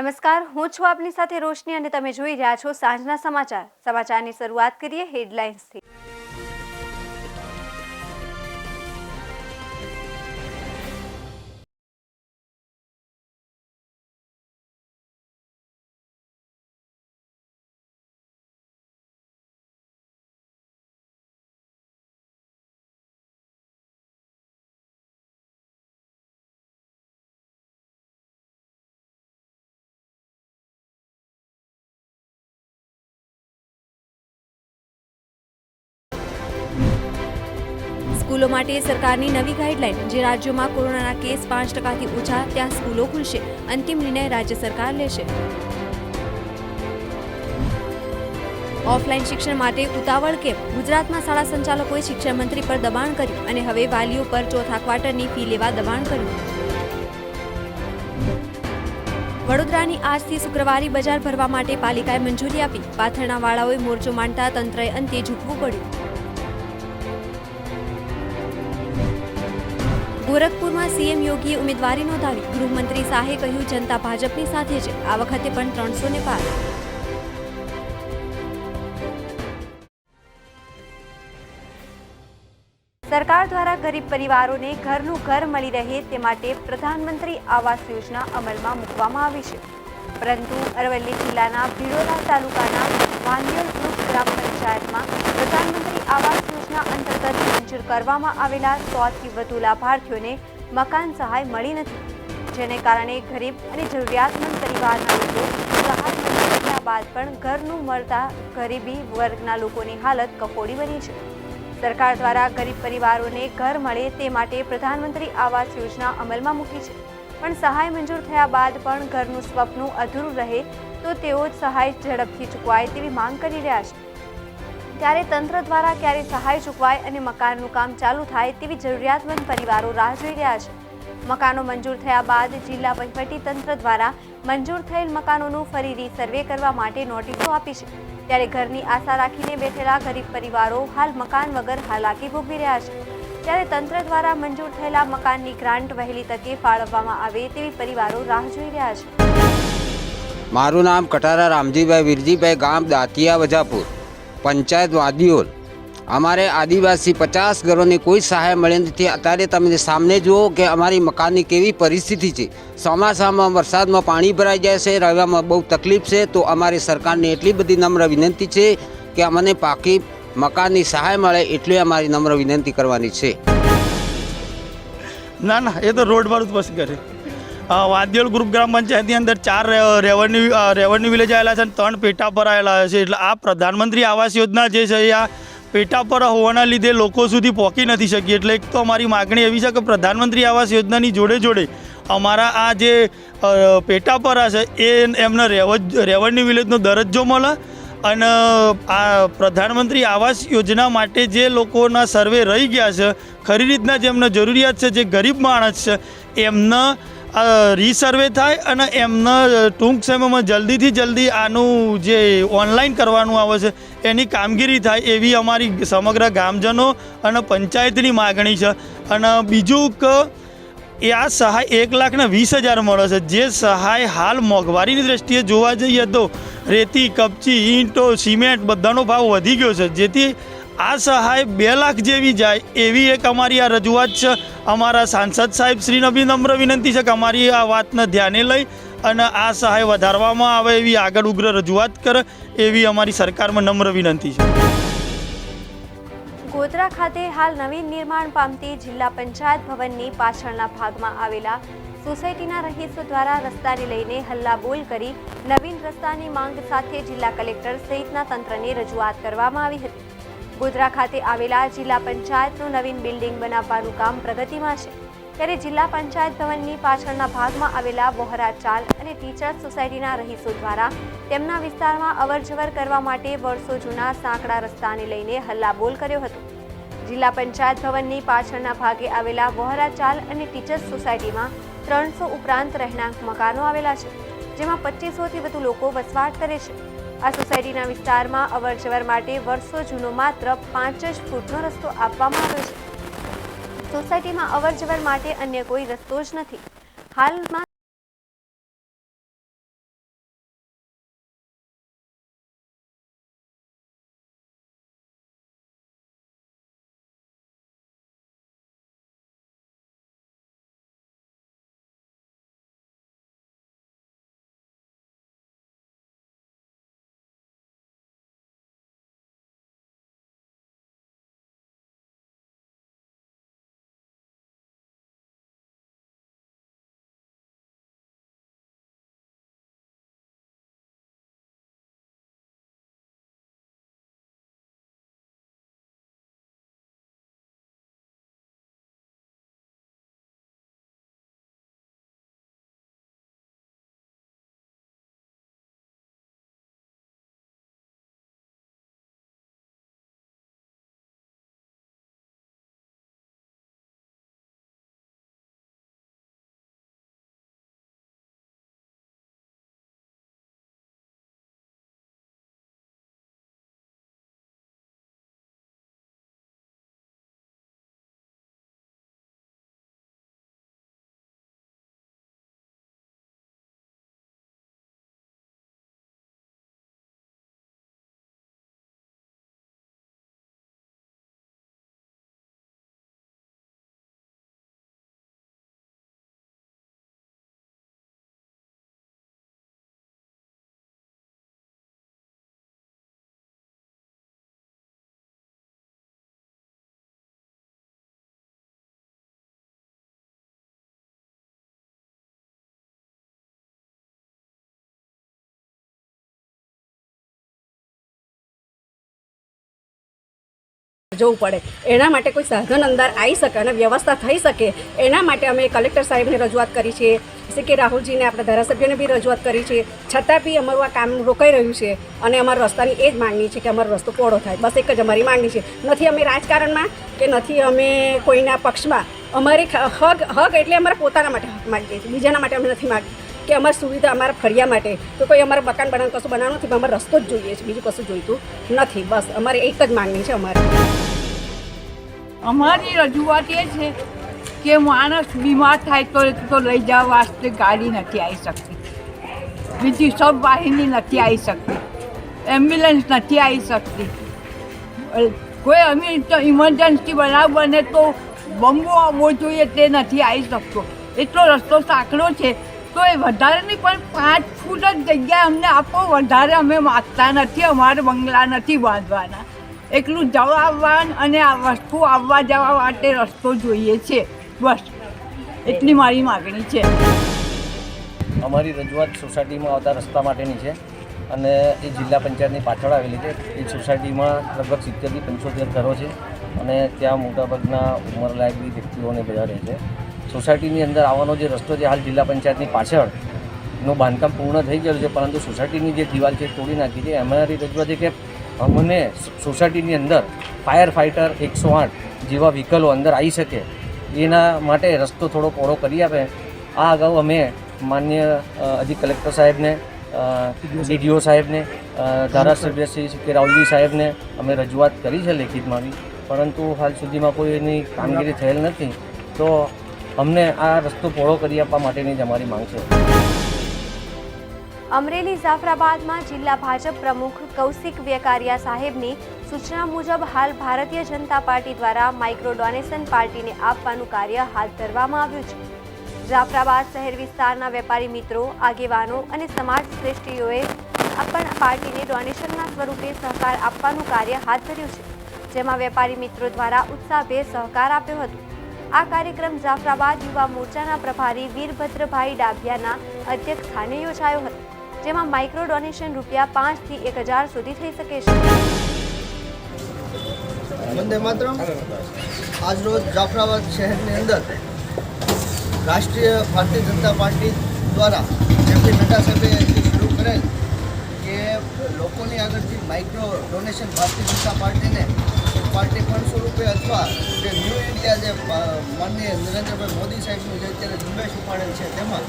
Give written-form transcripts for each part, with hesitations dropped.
નમસ્કાર, હું છું આપની સાથે રોશની અને તમે જોઈ રહ્યા છો સાંજના સમાચાર. સમાચારની શરૂઆત કરીએ હેડલાઇન્સથી. સ્કૂલો માટે સરકારની નવી ગાઈડલાઈન. જે રાજ્યોમાં કોરોનાના કેસ 5%થી ઓછા ત્યાં સ્કૂલો ખુલશે. અંતિમ નિર્ણય રાજ્ય સરકાર લેશે. ઓફલાઈન શિક્ષણ માટે ઉતાવળ કેમ? ગુજરાતમાં શાળા સંચાલકોએ શિક્ષણ મંત્રી પર દબાણ કર્યું અને હવે વાલીઓ પર ચોથા ક્વાર્ટરની ફી લેવા દબાણ કર્યું. વડોદરાની આજથી શુક્રવારી બજાર ભરવા માટે પાલિકાએ મંજૂરી આપી. પાથરના વાળાઓએ મોરચો માંડતા તંત્રએ અંતે ઝૂકવું પડ્યું. ગોરખપુરમાં સીએમ યોગીએ ઉમેદવારી નોંધાવી. ગૃહમંત્રી શાહે કહ્યું જનતા ભાજપની સાથે છે. આ વખતે પણ 300 ને પાર. સરકાર દ્વારા ગરીબ પરિવારોને ઘરનું ઘર મળી રહે તે માટે પ્રધાનમંત્રી આવાસ યોજના અમલમાં મૂકવામાં આવી છે. પરંતુ અરવલ્લી જિલ્લાના ભિલોડા તાલુકાના વાંદિયોલ ગ્રુપ ગ્રામ પંચાયતમાં પ્રધાનમંત્રી આવાસ યોજના અંતર્ગત મંજૂર કરવામાં આવેલા 100થી વધુ લાભાર્થીઓને મકાન સહાય મળી નથી. જેને કારણે ગરીબ અને જરૂરિયાતમંદ પરિવારના લોકો સહાય મંજૂર થયા બાદ પણ ઘરનું મળતા ગરીબી વર્ગના લોકોની હાલત કફોડી બની છે. સરકાર દ્વારા ગરીબ પરિવારોને ઘર મળે તે માટે પ્રધાનમંત્રી આવાસ યોજના અમલમાં મૂકી છે. પણ સહાય મંજૂર થયા બાદ પણ ઘરનું સ્વપ્ન અધૂરું રહે તો તેઓ સહાય ઝડપથી ચૂકવાય તેવી માંગ કરી રહ્યા છે. ત્યારે તંત્ર દ્વારા ક્યારે સહાય ચૂકવાય અને મકાનનું કામ ચાલુ થાય તેવી જરૂરિયાતમંદ પરિવારો રાહ જોઈ રહ્યા છે. મકાનો મંજૂર થયા બાદ જિલ્લા વહીવટી તંત્ર દ્વારા મંજૂર થયેલ મકાનોનું ફરી રીસર્વે કરવા માટે નોટિસો આપી છે. ત્યારે ઘરની આશા રાખીને બેઠેલા ગરીબ પરિવારો હાલ મકાન વગર હાલાકી ભોગવી રહ્યા છે. ત્યારે તંત્ર દ્વારા મંજૂર થયેલા મકાનની ગ્રાન્ટ વહેલી તકે ફાળવવામાં આવે તેવી પરિવારો રાહ જોઈ રહ્યા છે. મારું નામ કટારા રામજીભાઈ વીરજીભાઈ, ગામ દાંતિયા વજાપુર, પંચાયત વાંદિયોલ. અમારે આદિવાસી 50 ઘરોની કોઈ સહાય મળી નથી. અત્યારે તમે સામને જુઓ કે અમારી મકાનની કેવી પરિસ્થિતિ છે. ચોમાસામાં વરસાદમાં પાણી ભરાઈ જાય છે, રહેવામાં બહુ તકલીફ છે. તો અમારી સરકારને એટલી બધી નમ્ર વિનંતી છે કે અમને પાકી મકાનની સહાય મળે એટલી અમારી નમ્ર વિનંતી કરવાની છે. ના એ તો રોડ વાળું જ બસ કરે. વાંદિયોલ ગ્રુપ ગ્રામ પંચાયતની અંદર 4 રેવન્યુ વિલેજ આવેલા છે અને 3 પેટા પર આવેલા છે. એટલે આ પ્રધાનમંત્રી આવાસ યોજના જે છે આ પેટા પર હોવાના લીધે લોકો સુધી પહોંચી નથી શકી. એટલે એક તો અમારી માગણી એવી છે કે પ્રધાનમંત્રી આવાસ યોજનાની જોડે અમારા આ જે પેટા પર છે એ એમને રેવન્યુ વિલેજનો દરજ્જો મળે અને આ પ્રધાનમંત્રી આવાસ યોજના માટે જે લોકોના સર્વે રહી ગયા છે, ખરી રીતના જેમને જરૂરિયાત છે, જે ગરીબ માણસ છે એમને રીસર્વે થાય અને એમને ટૂંક સમયમાં જલ્દીથી જલ્દી આનું જે ઓનલાઈન કરવાનું આવે છે એની કામગીરી થાય એવી અમારી સમગ્ર ગામજનો અને પંચાયતની માગણી છે. અને બીજું કે એ આ સહાય 1,20,000 મળે છે. જે સહાય હાલ મોંઘવારીની દ્રષ્ટિએ જોવા જઈએ તો રેતી, કપચી, ઈંટો, સિમેન્ટ બધાનો ભાવ વધી ગયો છે. જેથી આ સહાય 2 લાખ જેવી જાય એવી એક અમારી આ રજૂઆત છે. અમારા સાંસદ સાહેબ શ્રીને બી નમ્ર વિનંતી છે કે અમારી આ વાતને ધ્યાને લઈ અને આ સહાય વધારવામાં આવે એવી આગળ ઉગ્ર રજૂઆત કરે એવી અમારી સરકારમાં નમ્ર વિનંતી છે. ગોધરા ખાતે હાલ નવીન નિર્માણ પામતી જિલ્લા પંચાયત ભવનની પાછળના ભાગમાં આવેલા સોસાયટીના રહીશો દ્વારા રસ્તાને લઈને હલ્લાબોલ કરી નવીન રસ્તાની માંગ સાથે જિલ્લા કલેક્ટર સહિતના તંત્રને રજૂઆત કરવામાં આવી હતી. ગોધરા ખાતે આવેલા જિલ્લા પંચાયતનું નવીન બિલ્ડિંગ બનાવવાનું કામ પ્રગતિમાં છે. ત્યારે જિલ્લા પંચાયત ભવનની પાછળના ભાગમાં આવેલા વહોરા ચાલ અને ટીચર્સ સોસાયટીના રહીશો દ્વારા તેમના વિસ્તારમાં અવરજવર કરવા માટે વર્ષો જૂના સાંકડા રસ્તાને લઈને હલ્લાબોલ કર્યો હતો. જિલ્લા પંચાયત ભવનની પાછળના ભાગે આવેલા વહોરા ચાલ અને ટીચર્સ સોસાયટીમાં 300 ઉપરાંત રહેણાંક મકાનો આવેલા છે, જેમાં 2500થી વધુ લોકો વસવાટ કરે છે. આ સોસાયટીના વિસ્તારમાં અવરજવર માટે વર્ષો જૂનો માત્ર 5 જ ફૂટનો રસ્તો આપવામાં આવ્યો છે. સોસાયટીમાં અવરજવર માટે અન્ય કોઈ રસ્તો જ નથી. હાલમાં જવું પડે. એના માટે કોઈ સાધન અંદર આવી શકે અને વ્યવસ્થા થઈ શકે એના માટે અમે કલેક્ટર સાહેબને રજૂઆત કરી છે, કે રાહુલજીને આપણા ધારાસભ્યને બી રજૂઆત કરી છે. છતાં બી અમારું આ કામ રોકાઈ રહ્યું છે અને અમારા રસ્તાની એ જ માંગણી છે કે અમારો રસ્તો પહોળો થાય. બસ એક જ અમારી માંગણી છે. નથી અમે રાજકારણમાં કે નથી અમે કોઈના પક્ષમાં. અમારી હક એટલે અમારા પોતાના માટે હક માગીએ છીએ, બીજાના માટે અમે નથી માગીએ કે અમારી સુવિધા અમારા ફળિયા માટે તો કોઈ અમારે મકાન બનાવવાનું કશું બનાવવાનું નથી, પણ અમારે રસ્તો જ જોઈએ છે, બીજું કશું જોઈતું નથી. બસ અમારે એક જ માંગણી છે. અમારી રજૂઆત એ છે કે માણસ બીમાર થાય તો લઈ જવા વાસ્તે ગાડી નથી આવી શકતી, બીજી સબ વાહિની નથી આવી શકતી, એમ્બ્યુલન્સ નથી આવી શકતી. કોઈ અમે ઇમરજન્સી બનાવ બને તો બંબો આવવો જોઈએ તે નથી આવી શકતો. એટલો રસ્તો સાંકડો છે તો એ વધારે નહીં પણ 5 ફૂટ જ જગ્યા અમને આપો, વધારે અમે માગતા નથી. અમારે બંગલા નથી બાંધવાના, એકલું જવા આવવા અને આ વસ્તુ આવવા જવા માટે રસ્તો જોઈએ છે. બસ એટલી મારી માગણી છે. અમારી રજૂઆત સોસાયટીમાં આવતા રસ્તા માટેની છે અને એ જિલ્લા પંચાયતની પાછળ આવેલી છે. એ સોસાયટીમાં લગભગ 70 થી 75 ઘરો છે અને ત્યાં મોટાભાગના ઉંમરલાયક બી વ્યક્તિઓને બધા રહે છે. સોસાયટીની અંદર આવવાનો જે રસ્તો છે હાલ જિલ્લા પંચાયતની પાછળનું બાંધકામ પૂર્ણ થઈ ગયેલું છે, પરંતુ સોસાયટીની જે દિવાલ છે તોડી નાખી છે. અમારી રજૂઆત છે કે અમને સોસાયટીની અંદર ફાયર ફાઇટર 108 જેવા વ્હીકલો અંદર આવી શકે એના માટે રસ્તો થોડો પહોળો કરી આપે. આ અગાઉ અમે માન્ય કલેક્ટર સાહેબને, ડીડીઓ સાહેબને, ધારાસભ્ય શ્રી કે રાહુલજી સાહેબને અમે રજૂઆત કરી છે લેખિતમાં બી, પરંતુ હાલ સુધીમાં કોઈ એની કામગીરી થયેલ નથી. તો અમને આ રસ્તો પહોળો કરી આપવા માટેની જ અમારી માંગ છે. અમરેલી જાફરાબાદમાં જિલ્લા ભાજપ પ્રમુખ કૌશિક વેકારિયા સાહેબની સૂચના મુજબ હાલ ભારતીય જનતા પાર્ટી દ્વારા માઇક્રો ડોનેશન પાર્ટીને આપવાનું કાર્ય હાથ ધરવામાં આવ્યું છે. જાફરાબાદ શહેર વિસ્તારના વેપારી મિત્રો, આગેવાનો અને સમાજ શ્રેષ્ઠીઓએ પણ પાર્ટીને ડોનેશનના સ્વરૂપે સહકાર આપવાનું કાર્ય હાથ ધર્યું છે, જેમાં વેપારી મિત્રો દ્વારા ઉત્સાહભેર સહકાર આપ્યો હતો. આ કાર્યક્રમ જાફરાબાદ યુવા મોરચાના પ્રભારી વીરભદ્રભાઈ ડાભિયાના અધ્યક્ષ સ્થાને યોજાયો હતો, જેમાં માઇક્રો ડોનેશન રૂપિયા 5 થી 1000 સુધી થઈ શકે છે. વંદે માતરમ. આજરોજ જાફરાબાદ શહેરની અંદર રાષ્ટ્રીય ભારતીય જનતા પાર્ટી દ્વારા જેપી નડ્ડા સાહેબે શરૂ કરેલ કે લોકોની આગળથી માઇક્રો ડોનેશન ભારતીય જનતા પાર્ટીને પાર્ટી ફંડ સ્વરૂપે અથવા જે ન્યૂ ઇન્ડિયા જે માનનીય નરેન્દ્રભાઈ મોદી સાહેબનું જે અત્યારે ઝુંબેશ ઉપાડેલ છે તેમાં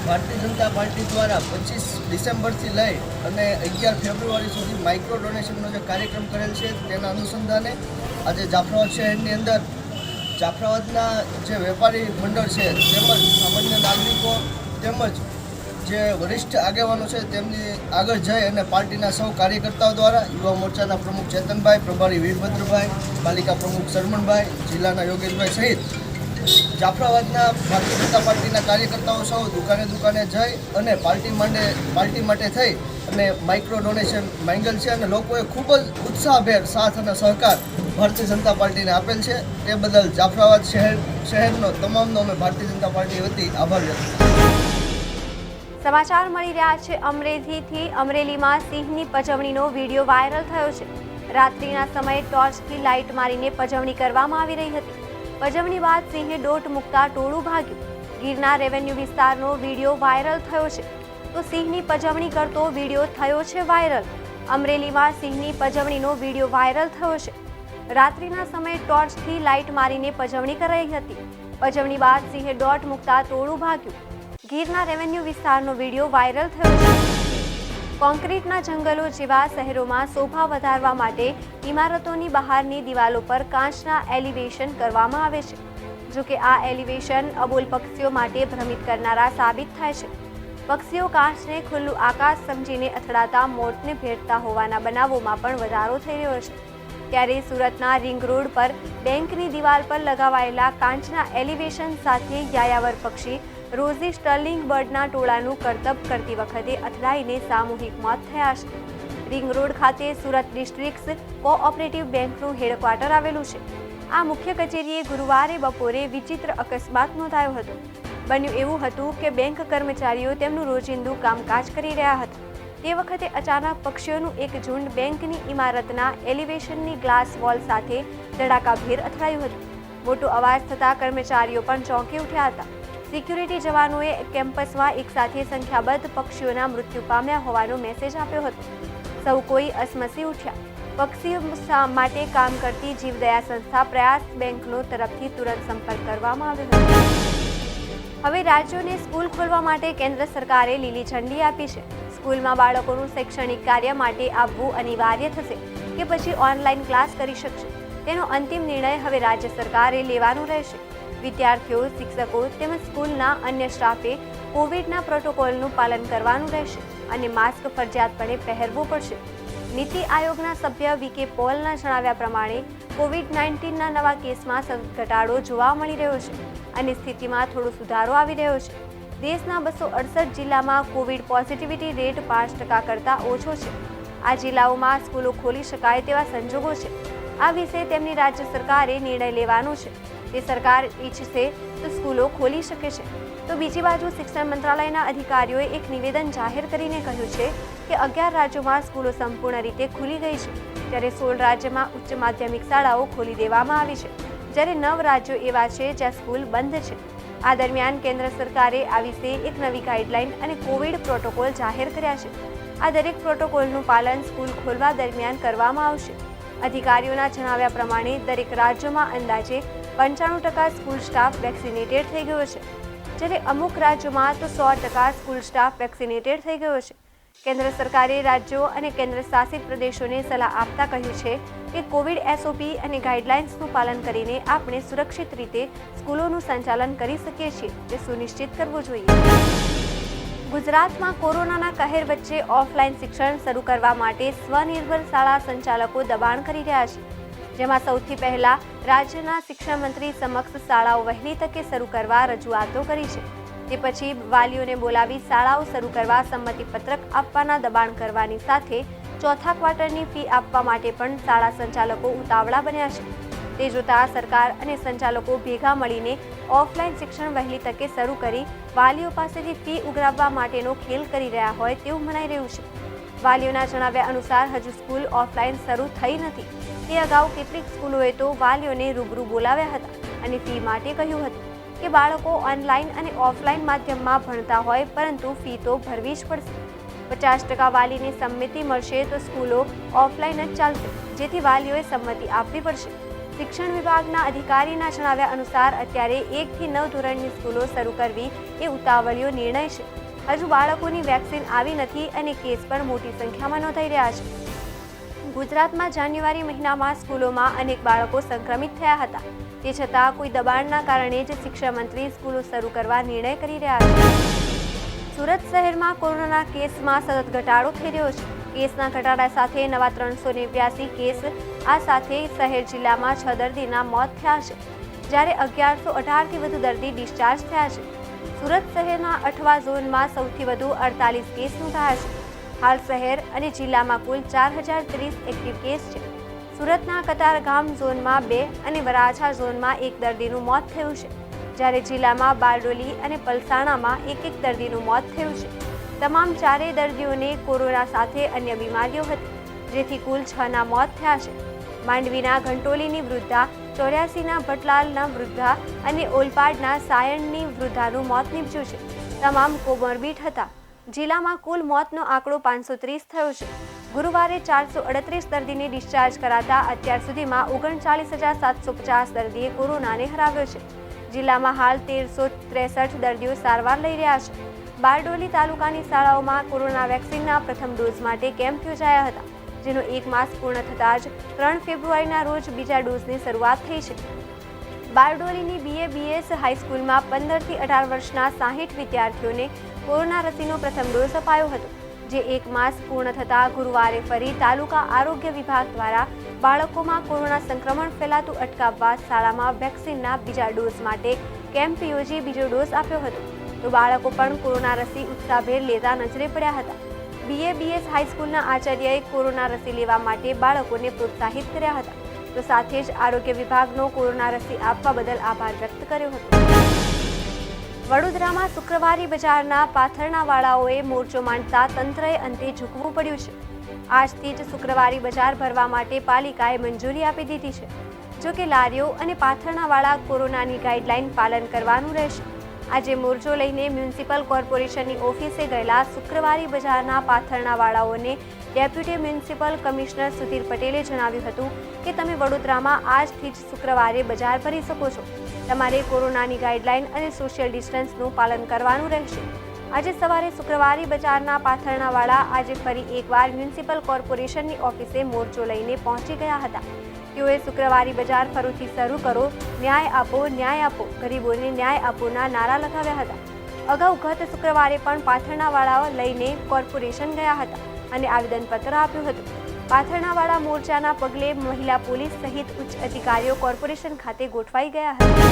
ભારતીય જનતા પાર્ટી દ્વારા 25 ડિસેમ્બરથી લઈ અને 11 ફેબ્રુઆરી સુધી માઇક્રો ડોનેશનનો જે કાર્યક્રમ કરેલ છે તેના અનુસંધાને આજે જાફરાબાદ શહેરની અંદર જાફરાબાદના જે વેપારી મંડળ છે તેમજ સામાન્ય નાગરિકો તેમજ જે વરિષ્ઠ આગેવાનો છે તેમની આગળ જઈ અને પાર્ટીના સૌ કાર્યકર્તાઓ દ્વારા યુવા મોરચાના પ્રમુખ ચેતનભાઈ, પ્રભારી વીરભદ્રભાઈ, પાલિકા પ્રમુખ સરમણભાઈ, જિલ્લાના યોગેશભાઈ સહિત જાફરાબાદના ભારતીય જનતા પાર્ટીના કાર્યકર્તાઓ સૌ દુકાને દુકાને જઈ અને પાર્ટી માટે થઈ અને માઇક્રો ડોનેશન માંગેલ છે અને લોકોએ ખૂબ જ ઉત્સાહભેર સાથ અને સહકાર ભારતીય જનતા પાર્ટીને આપેલ છે. તે બદલ જાફરાબાદ શહેરનો તમામનો અમે ભારતીય જનતા પાર્ટી વતી આભાર વ્યક્ત કરીએ. સમાચાર મળી રહ્યા છે અમરેલીથી. અમરેલીમાં સિંહની પજવણીનો વિડીયો વાયરલ થયો છે. રાત્રિના સમયે ટોર્ચથી લાઇટ મારીને પજવણી કરવામાં આવી રહી હતી. પજવણી બાદ સિંહે દોટ મૂકતા ટોળું ભાગ્યું. ગીરના રેવન્યુ વિસ્તારનો વિડીયો વાયરલ થયો છે. તો સિંહની પજવણી કરતો વિડીયો થયો છે વાયરલ. અમરેલીમાં સિંહની પજવણીનો વિડીયો વાયરલ થયો છે. રાત્રિના સમયે ટોર્ચથી લાઇટ મારીને પજવણી કરાઈ હતી. પજવણી બાદ સિંહે દોટ મૂકતા ટોળું ભાગ્યું. ગીરના રેવન્યુ વિસ્તારનો વિડીયો વાયરલ થયો છે. કોન્ક્રીટના જંગલો જેવા શહેરોમાં શોભા વધારવા માટે ઇમારતોની બહારની દિવાલો પર કાચના એલિવેશન કરવામાં આવે છે. જોકે આ એલિવેશન અબોલ પક્ષીઓ માટે ભ્રમિત કરનારા સાબિત થાય છે. પક્ષીઓ કાચને ખુલ્લું આકાશ સમજીને અથડાતા મોતને ભેટતા હોવાના બનાવોમાં પણ વધારો થઈ રહ્યો છે. ત્યારે સુરતના રિંગ રોડ પર બેંકની દિવાલ પર લગાવાયેલા કાચના એલિવેશન સાથે યાયાવર પક્ષી રોઝી સ્ટર્લિંગ બર્ડના ટોળાનું કરતબ કરતી વખતે અથડાઈને સામૂહિક મોત થયા છે. રિંગ રોડ ખાતે સુરત ડિસ્ટ્રિક્ટ કોઓપરેટિવ બેંકનું હેડક્વાર્ટર આવેલું છે. આ મુખ્ય કચેરીએ ગુરુવારે બપોરે વિચિત્ર અકસ્માત નોંધાયો હતો. બન્યું એવું હતું કે બેંક કર્મચારીઓ તેમનું રોજિંદુ કામકાજ કરી રહ્યા હતા. તે વખતે અચાનક પક્ષીઓનું એક ઝુંડ બેંકની ઇમારતના એલિવેશનની ગ્લાસ વોલ સાથે ધડાકાભેર અથડાયું હતું. મોટો અવાજ થતાં કર્મચારીઓ પણ ચોંકી ઉઠ્યા હતા. સિક્યુરિટી જવાનોએ કેમ્પસમાં એકસાથે સંખ્યાબદ્ધ પક્ષીઓના મૃત્યુ પામ્યા હોવાનો મેસેજ આપ્યો હતો. સૌ કોઈ અસમસી ઉઠ્યા. પક્ષીઓ માટે કામ કરતી જીવદયા સંસ્થા પ્રયાસ બેંકનો તરફથી તુરંત સંપર્ક કરવામાં આવ્યો હતો. હવે રાજ્યોને સ્કૂલ ખોલવા માટે કેન્દ્ર સરકારે લીલી ઝંડી આપી છે. સ્કૂલમાં બાળકોનું શૈક્ષણિક કાર્ય માટે આવવું અનિવાર્ય થશે કે પછી ઓનલાઈન ક્લાસ કરી શકશે, તેનો અંતિમ નિર્ણય હવે રાજ્ય સરકારે લેવાનો રહેશે. વિદ્યાર્થીઓ, શિક્ષકો તેમજ સ્કૂલના અન્ય સ્ટાફે કોવિડના પ્રોટોકોલનું પાલન કરવાનું રહેશે અને માસ્ક ફરજિયાતપણે પહેરવું પડશે. નીતિ આયોગના સભ્ય વી.કે. પોલના જણાવ્યા પ્રમાણે કોવિડ-19ના નવા કેસમાં સતત ઘટાડો જોવા મળી રહ્યો છે અને સ્થિતિમાં થોડો સુધારો આવી રહ્યો છે. દેશના 268 જિલ્લામાં કોવિડ પોઝિટિવિટી રેટ 5% કરતાં ઓછો છે. આ જિલ્લાઓમાં સ્કૂલો ખોલી શકાય તેવા સંજોગો છે. આ વિશે તેમની રાજ્ય સરકારે નિર્ણય લેવાનો છે. તે સરકાર ઈચ્છશે તો સ્કૂલો ખોલી શકે છે. તો બીજી બાજુ શિક્ષણ મંત્રાલયના અધિકારીઓએ એક નિવેદન જાહેર કરીને કહ્યું છે કે 11 રાજ્યોમાં સ્કૂલો સંપૂર્ણ રીતે ખુલી ગઈ છે, જ્યારે 16 રાજ્યમાં ઉચ્ચ માધ્યમિક શાળાઓ ખોલી દેવામાં આવી છે, જ્યારે 9 રાજ્યો એવા છે જ્યાં સ્કૂલ બંધ છે. આ દરમિયાન કેન્દ્ર સરકારે આ વિશે એક નવી ગાઈડલાઈન અને કોવિડ પ્રોટોકોલ જાહેર કર્યા છે. આ દરેક પ્રોટોકોલનું પાલન સ્કૂલ ખોલવા દરમિયાન કરવામાં આવશે. અધિકારીઓના જણાવ્યા પ્રમાણે દરેક રાજ્યોમાં અંદાજે 95% સ્કૂલ સ્ટાફ વેક્સિનેટેડ થઈ ગયો છે, જ્યારે અમુક રાજ્યોમાં તો 100% સ્કૂલ સ્ટાફ વેક્સિનેટેડ થઈ ગયો છે. કેન્દ્ર સરકારે રાજ્યો અને કેન્દ્ર શાસિત પ્રદેશોને સલાહ આપતા કહ્યું છે કે કોવિડ SOP અને ગાઈડલાઇન્સનું પાલન કરીને આપણે સુરક્ષિત રીતે સ્કૂલોનું સંચાલન કરી શકીએ છીએ તે સુનિશ્ચિત કરવું જોઈએ. ગુજરાતમાં કોરોનાના કહેર વચ્ચે ઓફલાઈન શિક્ષણ શરૂ કરવા માટે સ્વનિર્ભર શાળા સંચાલકો દબાણ કરી રહ્યા છે, જેમાં સૌથી પહેલા રાજ્યના શિક્ષણ મંત્રી સમક્ષ શાળાઓ વહેલી તકે શરૂ કરવા રજૂઆતો કરી છે. તે પછી વાલીઓને બોલાવી શાળાઓ શરૂ કરવા સંમતિપત્રક આપવાના દબાણ કરવાની સાથે ચોથા ક્વાર્ટરની ફી આપવા માટે પણ શાળા સંચાલકો ઉતાવળા બન્યા છે. તે જોતા સરકાર અને સંચાલકો ભેગા મળીને ઓફલાઈન શિક્ષણ વહેલી તકે શરૂ કરી વાલીઓ પાસેથી ફી ઉઘરાવવા માટેનો ખેલ કરી રહ્યા હોય તેવું મનાઈ રહ્યું છે. વાલીઓના જણાવ્યા અનુસાર હજુ સ્કૂલ ઓફલાઈન શરૂ થઈ નથી. તે અગાઉ કેટલીક સ્કૂલોએ તો વાલીઓને રૂબરૂ બોલાવ્યા હતા અને ફી માટે કહ્યું હતું કે બાળકો ઓનલાઈન અને ઓફલાઈન માધ્યમમાં ભણતા હોય પરંતુ ફી તો ભરવી જ પડશે. 50% વાલીની સંમતિ મળશે તો સ્કૂલો ઓફલાઈન જ ચાલશે, જેથી વાલીઓએ સંમતિ આપવી પડશે. શિક્ષણ વિભાગના અધિકારીના જણાવ્યા અનુસાર અત્યારે 1 થી 9 ધોરણની સ્કૂલો શરૂ કરવી એ ઉતાવળિયો નિર્ણય છે. હજુ બાળકોની વેક્સિન આવી નથી અને કેસ પણ મોટી સંખ્યામાં નોંધાઈ રહ્યા છે. ગુજરાતમાં જાન્યુઆરી મહિનામાં સ્કૂલોમાં અનેક બાળકો સંક્રમિત થયા હતા. તે છતાં કોઈ દબાણના કારણે જ શિક્ષણ મંત્રી સ્કૂલો શરૂ કરવા નિર્ણય કરી રહ્યા છે. સુરત શહેરમાં કોરોનાના કેસમાં સતત ઘટાડો થઈ રહ્યો છે. કેસના ઘટાડા સાથે નવા 389 કેસ. આ સાથે શહેર જિલ્લામાં 6 દર્દીના મોત થયા છે, જ્યારે 1118થી વધુ દર્દી ડિસ્ચાર્જ થયા છે. સુરત શહેરના 8મા ઝોનમાં સૌથી વધુ 48 કેસ નોંધાયા છે. હાલ શહેર અને જિલ્લામાં કુલ 4030 એક્ટિવ કેસ છે. સુરતના કતારગામ ઝોનમાં 2 અને વરાછા ઝોનમાં 1 દર્દીનું મોત થયું છે, જ્યારે જિલ્લામાં બારડોલી અને પલસાણામાં 1 દર્દીનું મોત થયું છે. તમામ 4 દર્દીઓને કોરોના સાથે અન્ય બીમારીઓ હતી, જેથી કુલ 6ના મોત થયા છે. માંડવીના ઘંટોલીની વૃદ્ધા, 84ના ભટલાલના વૃદ્ધા અને ઓલપાડના સાયણની વૃદ્ધાનું મોત નીપજ્યું છે. તમામ કોમોર્બિડ હતા. જિલ્લામાં કુલ મોતનો આંકડો 530 થયો છે. ગુરુવારે 438 દર્દીને ડિસ્ચાર્જ કરાતા અત્યાર સુધીમાં 39,750 દર્દીએ કોરોનાને હરાવ્યો છે. જિલ્લામાં હાલ 1363 દર્દીઓ સારવાર લઈ રહ્યા છે. બારડોલી તાલુકાની શાળાઓમાં કોરોના વેક્સિનના પ્રથમ ડોઝ માટે કેમ્પ યોજાયા હતા, જેનો 1 માસ પૂર્ણ થતાં જ 3 ફેબ્રુઆરીના રોજ બીજા ડોઝની શરૂઆત થઈ છે. બારડોલીની BABS હાઈસ્કૂલમાં 15 થી 18 વર્ષના 60 વિદ્યાર્થીઓને કોરોના રસીનો પ્રથમ ડોઝ અપાયો હતો, જે 1 માસ પૂર્ણ થતાં ગુરુવારે ફરી તાલુકા આરોગ્ય વિભાગ દ્વારા બાળકોમાં કોરોના સંક્રમણ ફેલાતું અટકાવવા શાળામાં વેક્સિનના બીજા ડોઝ માટે કેમ્પ યોજી બીજો ડોઝ આપ્યો હતો. તો બાળકો પણ કોરોના રસી ઉત્સાહભેર લેતા નજરે પડ્યા હતા. BABS હાઈસ્કૂલના આચાર્યએ કોરોના રસી લેવા માટે બાળકોને પ્રોત્સાહિત કર્યા હતા, તો સાથે જ આરોગ્ય વિભાગનો કોરોના રસી આપવા બદલ આભાર વ્યક્ત કર્યો હતો. વડોદરામાં શુક્રવારી બજારના પાથરણાવાળાઓએ મોરચો માંડતા તંત્રએ અંતે ઝૂકવું પડ્યું છે. આજથી જ શુક્રવારી બજાર ભરવા માટે પાલિકાએ મંજૂરી આપી દીધી છે. જો કે લારીઓ અને પાથરણાવાળા કોરોનાની ગાઈડલાઈન પાલન કરવાનું રહેશે. આજે મોરચો લઈને મ્યુનિસિપલ કોર્પોરેશનની ઓફિસે ગયેલા શુક્રવારી બજારના પાથરણાવાળાઓને ડેપ્યુટી મ્યુનિસિપલ કમિશનર સુધીર પટેલે જણાવ્યું હતું કે તમે વડોદરામાં આજથી જ શુક્રવારે બજાર ભરી શકો છો. તમારે કોરોનાની ગાઈડલાઈન અને સોશિયલ ડિસ્ટન્સનું પાલન કરવાનું રહેશે. આજે સવારે શુક્રવારી બજારના પાથરણાવાળા આજે ફરી એકવાર મ્યુનિસિપલ કોર્પોરેશનની ઓફિસે મોરચો લઈને પહોંચી ગયા હતા. તેઓએ શુક્રવારી બજાર ફરીથી શરૂ કરો, ન્યાય આપો, ગરીબોને ન્યાય આપોના નારા લગાવ્યા હતા. અગાઉ ગત શુક્રવારે પણ પાથરણાવાળાઓ લઈને કોર્પોરેશન ગયા હતા અને આવેદનપત્ર આપ્યું હતું. પાથરણાવાળા મોરચાના પગલે મહિલા પોલીસ સહિત ઉચ્ચ અધિકારીઓ કોર્પોરેશન ખાતે ગોઠવાઈ ગયા હતા.